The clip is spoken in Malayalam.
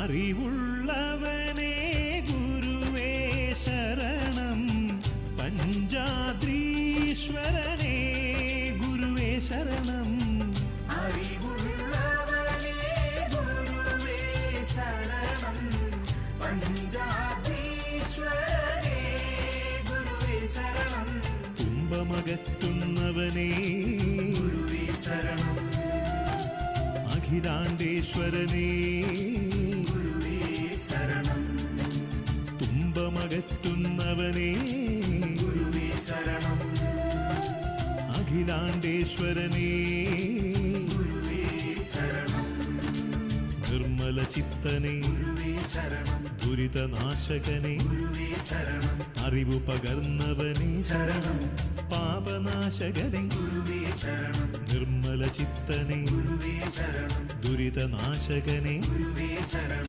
അറിവുള്ളവനേ ഗുരുവേ ശരണം, പഞ്ചാദ്രീശ്വരനേ ഗുരുവേ ശരണം. അറിവുള്ളവനേ ഗുരുവേ ശരണം, പഞ്ചാദ്രീശ്വരനേ ഗുരുവേ ശരണം. തുമ്പമകറ്റുന്നവനേ ഗുരുവേ ശരണം, അഖിലാണ്ടേശ്വരനേ ഗുരുവേ ശരണം. തുമ്പമകറ്റുന്നവനേ ഗുരുവേ ശരണം, അഖിലാണ്ടേശ്വരനേ ഗുരുവേ ശരണം. നിർമ്മല ചിത്തനേ ഗുരുവേ ശരണം, ദുരിതനാശകനേ ഗുരുവേ ശരണം. അറിവു പകർന്നവനേ ശരണം, പാപനാശകനേ ഗുരുവേ ശരണം. നിർമ്മല ചിത്തനേ ഗുരുവേ ശരണം, ദുരിതനാശകനേ ഗുരുവേ ശരണം.